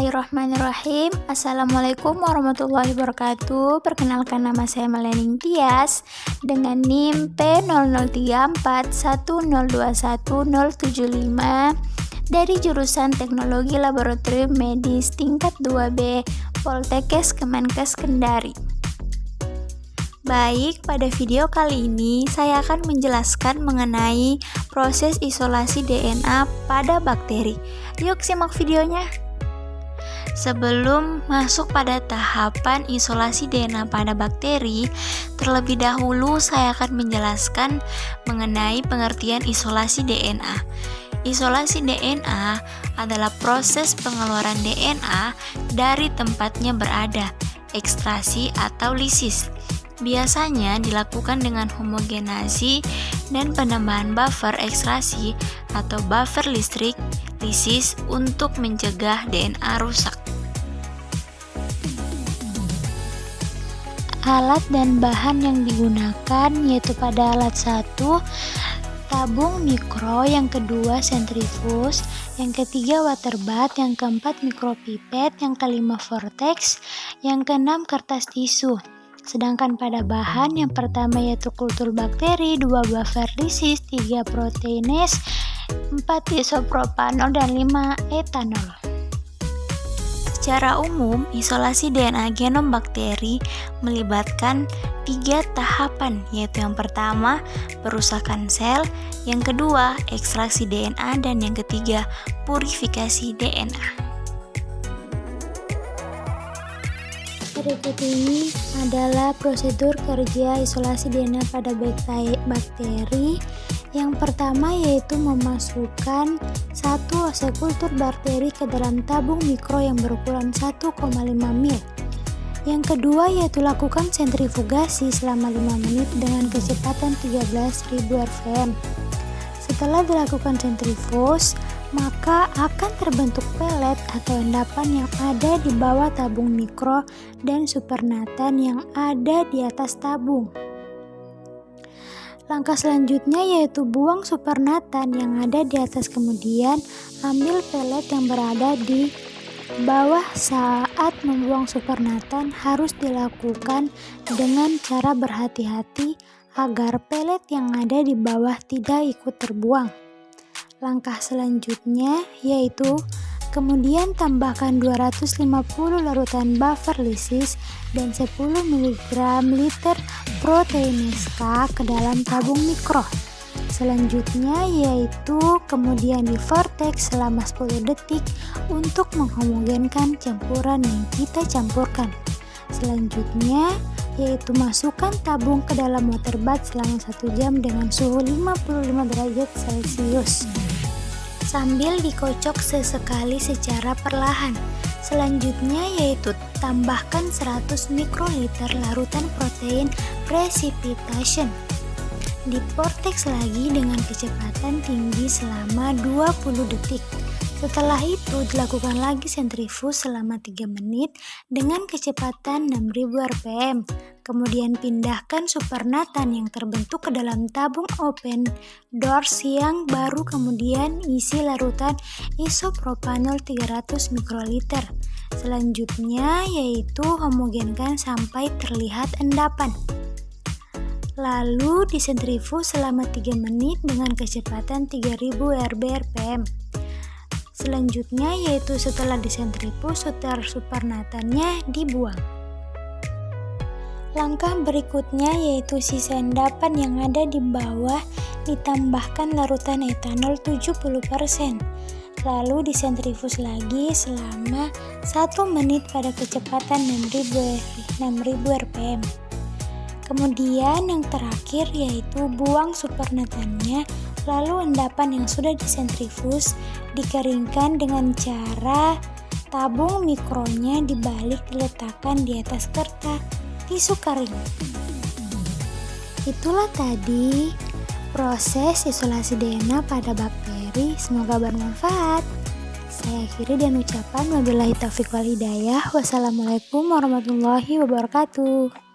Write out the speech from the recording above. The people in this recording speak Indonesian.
Bismillahirrahmanirrahim. Assalamualaikum warahmatullahi wabarakatuh. Perkenalkan, nama saya Melening Tias dengan NIM P003410211075 dari jurusan Teknologi Laboratorium Medis tingkat 2B Poltekkes Kemenkes Kendari. Baik, pada video kali ini saya akan menjelaskan mengenai proses isolasi DNA pada bakteri. Yuk simak videonya. Sebelum masuk pada tahapan isolasi DNA pada bakteri, terlebih dahulu saya akan menjelaskan mengenai pengertian isolasi DNA. Isolasi DNA adalah proses pengeluaran DNA dari tempatnya berada, ekstrasi atau lisis. Biasanya dilakukan dengan homogenasi dan penambahan buffer ekstrasi atau buffer listrik lisis untuk mencegah DNA rusak. Alat dan bahan yang digunakan yaitu pada alat 1 tabung mikro, yang kedua sentrifus, yang ketiga water bath, yang keempat mikropipet, yang kelima vortex, yang keenam kertas tisu. Sedangkan pada bahan yang pertama yaitu kultur bakteri, 2 buffer lisis, 3 proteinase, 4 isopropanol, dan 5 etanol. Secara umum, isolasi DNA genom bakteri melibatkan 3 tahapan, yaitu yang pertama perusakan sel, yang kedua ekstraksi DNA, dan yang ketiga purifikasi DNA. Berikut ini adalah prosedur kerja isolasi DNA pada bakteri. Yang pertama yaitu memasukkan satu kultur bakteri ke dalam tabung mikro yang berukuran 1,5 mil. Yang kedua yaitu lakukan sentrifugasi selama 5 menit dengan kecepatan 13.000 rpm. Setelah dilakukan sentrifus, maka akan terbentuk pelet atau endapan yang ada di bawah tabung mikro dan supernatan yang ada di atas tabung. Langkah selanjutnya yaitu buang supernatan yang ada di atas, kemudian ambil pelet yang berada di bawah. Saat membuang supernatan harus dilakukan dengan cara berhati-hati agar pelet yang ada di bawah tidak ikut terbuang. Langkah selanjutnya yaitu kemudian tambahkan 250 larutan buffer lisis dan 10 mg liter proteinase K ke dalam tabung mikro. Selanjutnya yaitu kemudian di vortex selama 10 detik untuk menghomogenkan campuran yang kita campurkan. Selanjutnya yaitu masukkan tabung ke dalam water bath selama 1 jam dengan suhu 55 derajat Celcius sambil dikocok sesekali secara perlahan. Selanjutnya yaitu tambahkan 100 mikroliter larutan protein precipitation. Di vortex lagi dengan kecepatan tinggi selama 20 detik. Setelah itu dilakukan lagi sentrifus selama 3 menit dengan kecepatan 6000 rpm. Kemudian pindahkan supernatan yang terbentuk ke dalam tabung open doors yang baru, kemudian isi larutan isopropanol 300 mikroliter. Selanjutnya yaitu homogenkan sampai terlihat endapan. Lalu disentrifus selama 3 menit dengan kecepatan 3000 rpm. Selanjutnya yaitu setelah disentrifus supernatannya dibuang. Langkah berikutnya yaitu sisa endapan yang ada di bawah ditambahkan larutan etanol 70%. Lalu disentrifus lagi selama 1 menit pada kecepatan 6000 rpm. Kemudian yang terakhir yaitu buang supernatannya, lalu endapan yang sudah disentrifus dikeringkan dengan cara tabung mikronya dibalik diletakkan di atas kertas tisu kering. Itulah tadi proses isolasi DNA pada bakteri, semoga bermanfaat. Saya akhiri dan ucapan wabillahi taufiq wal hidayah. Wassalamualaikum warahmatullahi wabarakatuh.